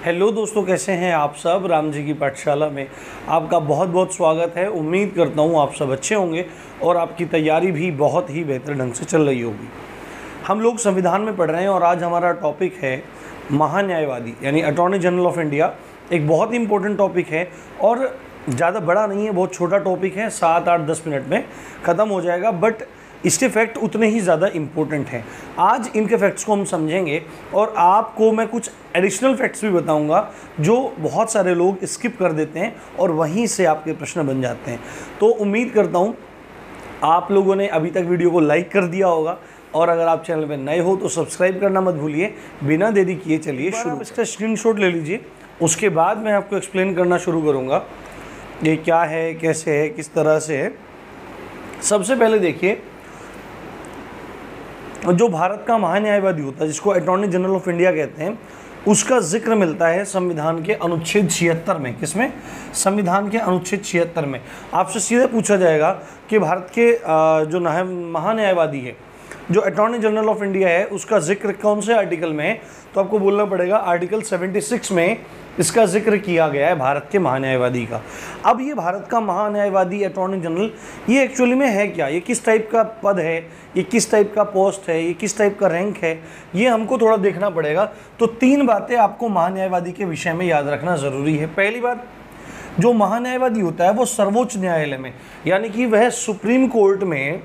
Hello दोस्तों, कैसे हैं आप सब। राम जी की पाठशाला में आपका बहुत बहुत स्वागत है। उम्मीद करता हूँ आप सब अच्छे होंगे और आपकी तैयारी भी बहुत ही बेहतर ढंग से चल रही होगी। हम लोग संविधान में पढ़ रहे हैं और आज हमारा टॉपिक है महान्यायवादी यानी अटॉर्नी जनरल ऑफ इंडिया। एक बहुत ही इंपॉर्टेंट टॉपिक है और ज़्यादा बड़ा नहीं है, बहुत छोटा टॉपिक है, 7-8-10 मिनट में ख़त्म हो जाएगा, बट इसके फैक्ट उतने ही ज़्यादा इम्पोर्टेंट हैं। आज इनके फैक्ट्स को हम समझेंगे और आपको मैं कुछ एडिशनल फैक्ट्स भी बताऊंगा जो बहुत सारे लोग स्किप कर देते हैं और वहीं से आपके प्रश्न बन जाते हैं। तो उम्मीद करता हूं आप लोगों ने अभी तक वीडियो को लाइक कर दिया होगा और अगर आप चैनल पर नए हो तो सब्सक्राइब करना मत भूलिए। बिना देरी किए चलिए शुरू। इसका स्क्रीनशॉट ले लीजिए, उसके बाद मैं आपको एक्सप्लेन करना शुरू करूँगा ये क्या है, कैसे है, किस तरह से है। सबसे पहले देखिए, जो भारत का महान्यायवादी होता है जिसको अटॉर्नी जनरल ऑफ इंडिया कहते हैं, उसका जिक्र मिलता है संविधान के अनुच्छेद 76 में। किसमें? संविधान के अनुच्छेद 76 में। आपसे सीधे पूछा जाएगा कि भारत के जो महान्यायवादी है, जो अटॉर्नी जनरल ऑफ इंडिया है, उसका जिक्र कौन से आर्टिकल में है, तो आपको बोलना पड़ेगा आर्टिकल 76 में इसका जिक्र किया गया है भारत के महान्यायवादी का। अब ये भारत का महान्यायवादी अटॉर्नी जनरल, ये एक्चुअली में है क्या, ये किस टाइप का पद है, ये किस टाइप का पोस्ट है, ये किस टाइप का रैंक है, ये हमको थोड़ा देखना पड़ेगा। तो 3 बातें आपको महान्यायवादी के विषय में याद रखना ज़रूरी है। पहली बात, जो महान्यायवादी होता है वो सर्वोच्च न्यायालय में यानी कि वह सुप्रीम कोर्ट में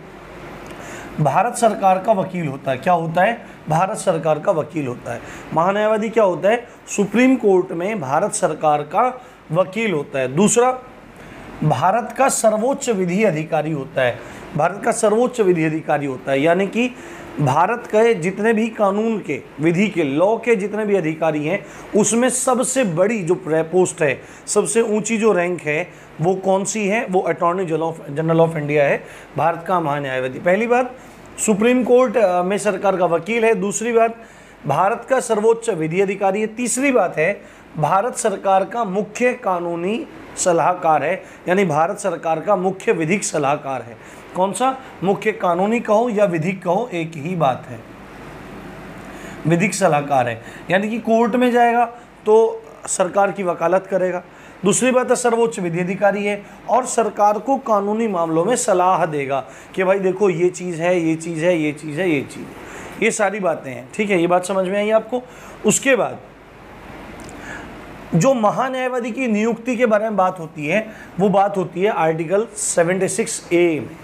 भारत सरकार का वकील होता है। क्या होता है? भारत सरकार का वकील होता है। महान्यायवादी क्या होता है? सुप्रीम कोर्ट में भारत सरकार का वकील होता है। दूसरा, भारत का सर्वोच्च विधि अधिकारी होता है। भारत का सर्वोच्च विधि अधिकारी होता है यानी कि भारत के जितने भी कानून के, विधि के, लॉ के जितने भी अधिकारी हैं, उसमें सबसे बड़ी जो पोस्ट है, सबसे ऊंची जो रैंक है, वो कौन सी है? वो अटॉर्नी जनरल ऑफ इंडिया है, भारत का महान्यायवादी। पहली बात, सुप्रीम कोर्ट में सरकार का वकील है। दूसरी बात, भारत का सर्वोच्च विधि अधिकारी है। तीसरी बात है, भारत सरकार का मुख्य कानूनी सलाहकार है, यानी भारत सरकार का मुख्य विधिक सलाहकार है। कौन सा? मुख्य कानूनी कहो या विधिक कहो, एक ही बात है, विधिक सलाहकार है। यानी कि कोर्ट में जाएगा तो सरकार की वकालत करेगा। दूसरी बात है, सर्वोच्च विधि अधिकारी है और सरकार को कानूनी मामलों में सलाह देगा कि भाई देखो ये चीज़ है, ये चीज़ है, ये चीज़ है, ये चीज़ है। ये सारी बातें हैं, ठीक है, ये बात समझ में आई आपको। उसके बाद जो महान्यायवादी की नियुक्ति के बारे में बात होती है, वो बात होती है आर्टिकल 76A में।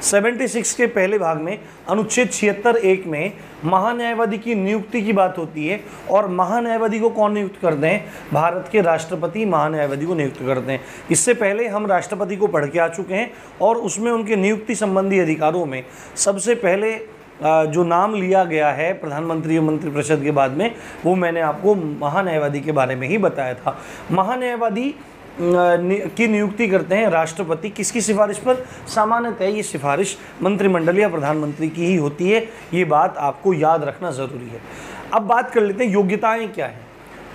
76 के पहले भाग में अनुच्छेद 76(1) में महान्यायवादी की नियुक्ति की बात होती है। और महान्यायवादी को कौन नियुक्त करते हैं? भारत के राष्ट्रपति महान्यायवादी को नियुक्त करते हैं। इससे पहले हम राष्ट्रपति को पढ़ के आ चुके हैं और उसमें उनके नियुक्ति संबंधी अधिकारों में सबसे पहले जो नाम लिया गया है प्रधानमंत्री और मंत्रिपरिषद के बाद में, वो मैंने आपको महान्यायवादी के बारे में ही बताया था। महान्यायवादी की नियुक्ति करते हैं राष्ट्रपति। किसकी सिफारिश पर? सामान्यतः ये सिफारिश मंत्रिमंडल या प्रधानमंत्री की ही होती है। ये बात आपको याद रखना ज़रूरी है। अब बात कर लेते हैं योग्यताएं क्या हैं।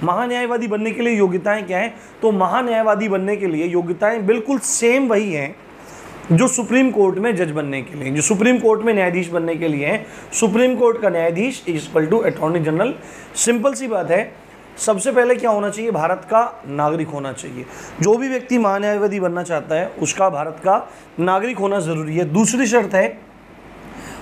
महान्यायवादी बनने के लिए योग्यताएं क्या हैं? तो महान्यायवादी बनने के लिए योग्यताएं बिल्कुल सेम वही हैं जो सुप्रीम कोर्ट में जज बनने के लिए, जो सुप्रीम कोर्ट में न्यायाधीश बनने के लिए हैं। सुप्रीम कोर्ट का न्यायाधीश equal to attorney general. Simple सी बात है। सबसे पहले क्या होना चाहिए? भारत का नागरिक होना चाहिए। जो भी व्यक्ति महान्यायवादी बनना चाहता है उसका भारत का नागरिक होना ज़रूरी है। दूसरी शर्त है,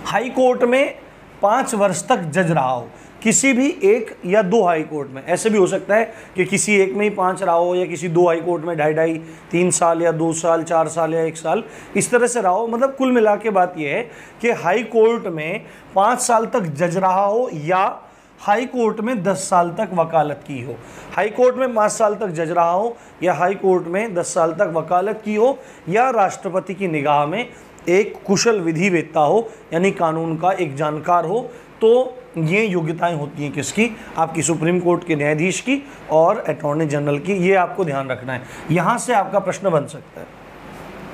हाई कोर्ट में 5 वर्ष तक जज रहा हो, किसी भी 1 या 2 हाई कोर्ट में। ऐसे भी हो सकता है कि किसी एक में ही 5 रहा हो या किसी 2 हाई कोर्ट में 2.5, 3 साल या 2 साल, 4 साल या 1 साल, इस तरह से रहा हो। मतलब कुल मिला के बात यह है कि हाई कोर्ट में 5 साल तक जज रहा हो या हाई कोर्ट में 10 साल तक वकालत की हो। हाई कोर्ट में 5 साल तक जज रहा हो या हाई कोर्ट में 10 साल तक वकालत की हो या राष्ट्रपति की निगाह में एक कुशल विधिवेत्ता हो, यानी कानून का एक जानकार हो। तो ये योग्यताएं होती हैं किसकी? आपकी सुप्रीम कोर्ट के न्यायाधीश की और अटॉर्नी जनरल की। ये आपको ध्यान रखना है, यहाँ से आपका प्रश्न बन सकता है।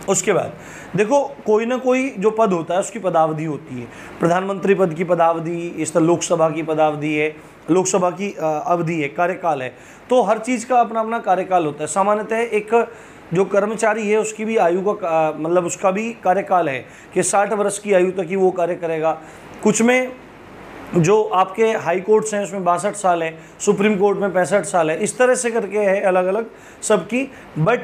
उसके बाद देखो, कोई ना कोई जो पद होता है उसकी पदावधि होती है। प्रधानमंत्री पद की पदावधि, इस तरह लोकसभा की पदावधि है, लोकसभा की अवधि है, कार्यकाल है। तो हर चीज़ का अपना अपना कार्यकाल होता है। सामान्यतः एक जो कर्मचारी है उसकी भी आयु का मतलब उसका भी कार्यकाल है कि 60 वर्ष की आयु तक ही वो कार्य करेगा। कुछ में जो आपके हाई कोर्ट्स हैं उसमें 62 साल है, सुप्रीम कोर्ट में 65 साल है, इस तरह से करके है अलग अलग सबकी। बट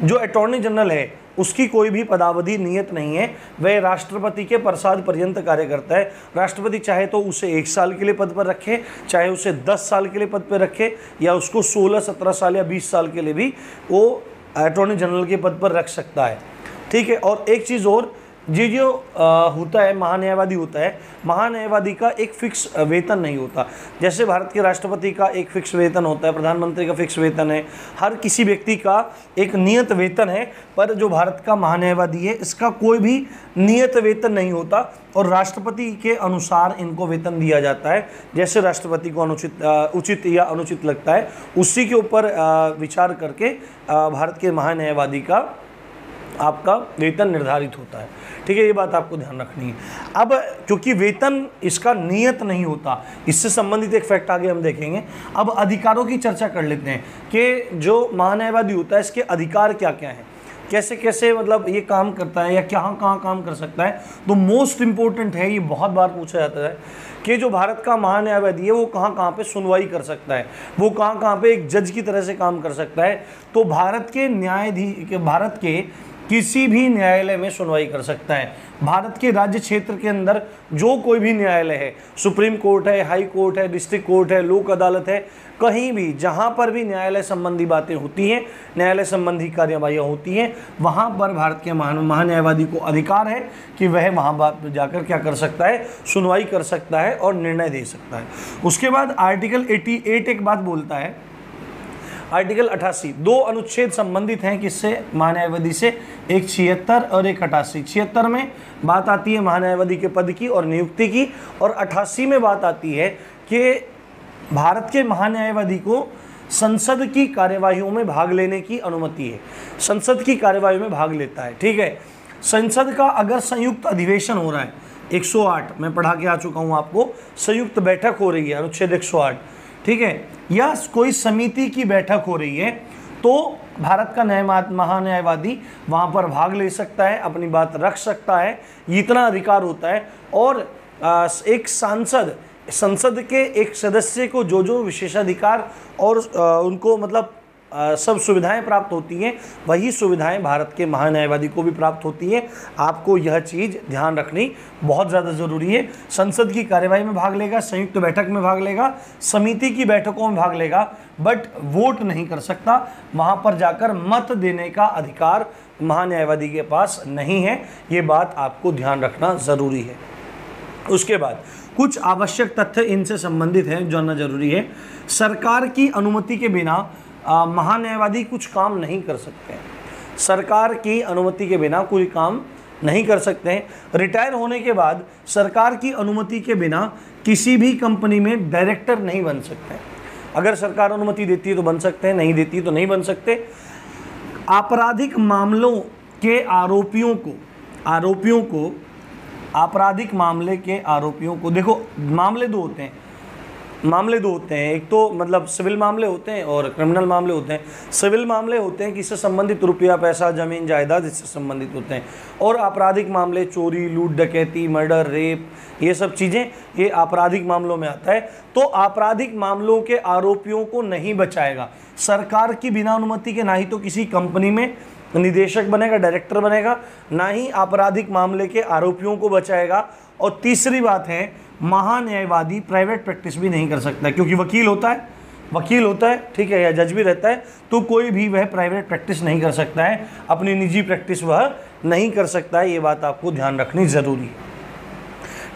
जो अटॉर्नी जनरल है उसकी कोई भी पदावधि नियत नहीं है, वह राष्ट्रपति के प्रसाद पर्यंत कार्य करता है। राष्ट्रपति चाहे तो उसे 1 साल के लिए पद पर रखे, चाहे उसे 10 साल के लिए पद पर रखे, या उसको 16, 17 साल या 20 साल के लिए भी वो अटॉर्नी जनरल के पद पर रख सकता है। ठीक है। और एक चीज़ और, ये जो होता है महान्यायवादी होता है, महान्यायवादी का एक फिक्स वेतन नहीं होता। जैसे भारत के राष्ट्रपति का एक फिक्स वेतन होता है, प्रधानमंत्री का फिक्स वेतन है, हर किसी व्यक्ति का एक नियत वेतन है। पर जो भारत का महान्यायवादी है इसका कोई भी नियत वेतन नहीं होता और राष्ट्रपति के अनुसार इनको वेतन दिया जाता है। जैसे राष्ट्रपति को उचित या अनुचित लगता है उसी के ऊपर विचार करके भारत के महान्यायवादी का आपका वेतन निर्धारित होता है। ठीक है, ये बात आपको ध्यान रखनी है। अब क्योंकि वेतन इसका नियत नहीं होता, इससे संबंधित एक फैक्ट आगे हम देखेंगे। अब अधिकारों की चर्चा कर लेते हैं कि जो महान्यायवादी होता है इसके अधिकार क्या क्या हैं, कैसे कैसे मतलब ये काम करता है या कहाँ कहाँ काम कर सकता है। तो मोस्ट इम्पोर्टेंट है, ये बहुत बार पूछा जाता है कि जो भारत का महान्यायवादी है वो कहाँ कहाँ पे सुनवाई कर सकता है, वो कहाँ कहाँ पे एक जज की तरह से काम कर सकता है। तो भारत के किसी भी न्यायालय में सुनवाई कर सकता है। भारत के राज्य क्षेत्र के अंदर जो कोई भी न्यायालय है, सुप्रीम कोर्ट है, हाई कोर्ट है, डिस्ट्रिक्ट कोर्ट है, लोक अदालत है, कहीं भी जहां पर भी न्यायालय संबंधी बातें होती हैं, न्यायालय संबंधी कार्यवाहियाँ होती हैं, वहां पर भारत के महान्यायवादी को अधिकार है कि वह वहां जाकर क्या कर सकता है, सुनवाई कर सकता है और निर्णय दे सकता है। उसके बाद आर्टिकल 88 एक बात बोलता है, आर्टिकल 88 दो अनुच्छेद संबंधित हैं किससे, महान्यायवादी से, एक 76 और एक 88। 76 में बात आती है महान्यायवादी के पद की और नियुक्ति की, और 88 में बात आती है कि भारत के महान्यायवादी को संसद की कार्यवाहियों में भाग लेने की अनुमति है, संसद की कार्यवाही में भाग लेता है। ठीक है, संसद का अगर संयुक्त अधिवेशन हो रहा है, 108 मैं पढ़ा के आ चुका हूँ आपको, संयुक्त बैठक हो रही है अनुच्छेद 108, ठीक है, या कोई समिति की बैठक हो रही है, तो भारत का महान्यायवादी वहाँ पर भाग ले सकता है, अपनी बात रख सकता है, इतना अधिकार होता है। और एक संसद के एक सदस्य को जो विशेषाधिकार और उनको मतलब सब सुविधाएं प्राप्त होती हैं, वही सुविधाएं भारत के महान्यायवादी को भी प्राप्त होती हैं। आपको यह चीज़ ध्यान रखनी बहुत ज़्यादा ज़रूरी है। संसद की कार्यवाही में भाग लेगा, संयुक्त बैठक में भाग लेगा, समिति की बैठकों में भाग लेगा, बट वोट नहीं कर सकता, वहाँ पर जाकर मत देने का अधिकार महान्यायवादी के पास नहीं है। ये बात आपको ध्यान रखना ज़रूरी है। उसके बाद कुछ आवश्यक तथ्य इनसे संबंधित हैं, जानना जरूरी है। सरकार की अनुमति के बिना महान्यायवादी कुछ काम नहीं कर सकते हैं, सरकार की अनुमति के बिना कोई काम नहीं कर सकते हैं। रिटायर होने के बाद सरकार की अनुमति के बिना किसी भी कंपनी में डायरेक्टर नहीं बन सकते हैं। अगर सरकार अनुमति देती है तो बन सकते हैं, नहीं देती तो नहीं बन सकते। आपराधिक मामलों के आरोपियों को आपराधिक मामले के आरोपियों को, देखो मामले दो होते हैं, एक तो मतलब सिविल मामले होते हैं और क्रिमिनल मामले होते हैं। सिविल मामले होते हैं किससे संबंधित, रुपया पैसा जमीन जायदाद इससे संबंधित होते हैं, और आपराधिक मामले चोरी लूट डकैती मर्डर रेप ये सब चीज़ें ये आपराधिक मामलों में आता है। तो आपराधिक मामलों के आरोपियों को नहीं बचाएगा सरकार की बिना अनुमति के, ना ही तो किसी कंपनी में निदेशक बनेगा, डायरेक्टर बनेगा, ना ही आपराधिक मामले के आरोपियों को बचाएगा। और तीसरी बात है, महान्यायवादी प्राइवेट प्रैक्टिस भी नहीं कर सकता, क्योंकि वकील होता है, ठीक है, या जज भी रहता है, तो कोई भी वह प्राइवेट प्रैक्टिस नहीं कर सकता है, अपनी निजी प्रैक्टिस वह नहीं कर सकता है। ये बात आपको ध्यान रखनी ज़रूरी है।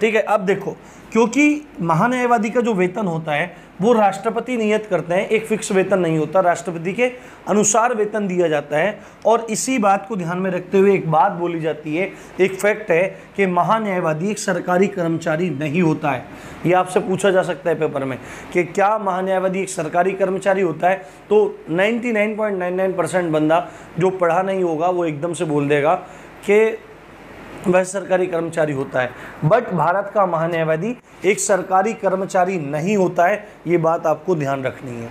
ठीक है, अब देखो, क्योंकि महान्यायवादी का जो वेतन होता है वो राष्ट्रपति नियत करते हैं, एक फिक्स वेतन नहीं होता, राष्ट्रपति के अनुसार वेतन दिया जाता है। और इसी बात को ध्यान में रखते हुए एक बात बोली जाती है, एक फैक्ट है कि महान्यायवादी एक सरकारी कर्मचारी नहीं होता है। ये आपसे पूछा जा सकता है पेपर में कि क्या महान्यायवादी एक सरकारी कर्मचारी होता है, तो 99.99% बंदा जो पढ़ा नहीं होगा वो एकदम से बोल देगा कि वह सरकारी कर्मचारी होता है। बट भारत का महान्यायवादी एक सरकारी कर्मचारी नहीं होता है, ये बात आपको ध्यान रखनी है।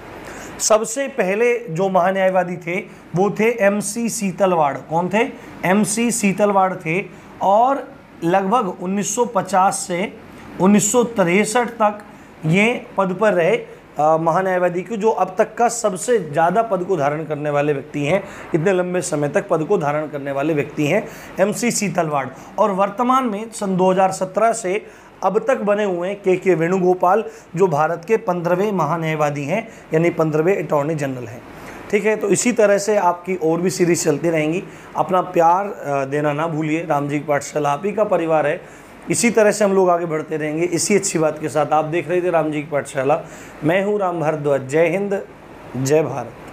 सबसे पहले जो महान्यायवादी थे वो थे MC सीतलवाड़। कौन थे? MC सीतलवाड़ थे। और लगभग 1950 से 1963 तक ये पद पर रहे महान्यायवादी की, जो अब तक का सबसे ज़्यादा पद को धारण करने वाले व्यक्ति हैं, इतने लंबे समय तक पद को धारण करने वाले व्यक्ति हैं MC सीतलवाड़। और वर्तमान में सन 2017 से अब तक बने हुए हैं के वेणुगोपाल, जो भारत के 15वें महान्यायवादी हैं, यानी 15वें अटॉर्नी जनरल हैं। ठीक है, तो इसी तरह से आपकी और भी सीरीज चलती रहेंगी। अपना प्यार देना ना भूलिए। रामजी की पाठशाला आप ही का परिवार है। इसी तरह से हम लोग आगे बढ़ते रहेंगे इसी अच्छी बात के साथ। आप देख रहे थे रामजी की पाठशाला। मैं हूँ राम भारद्वाज। जय हिंद, जय भारत।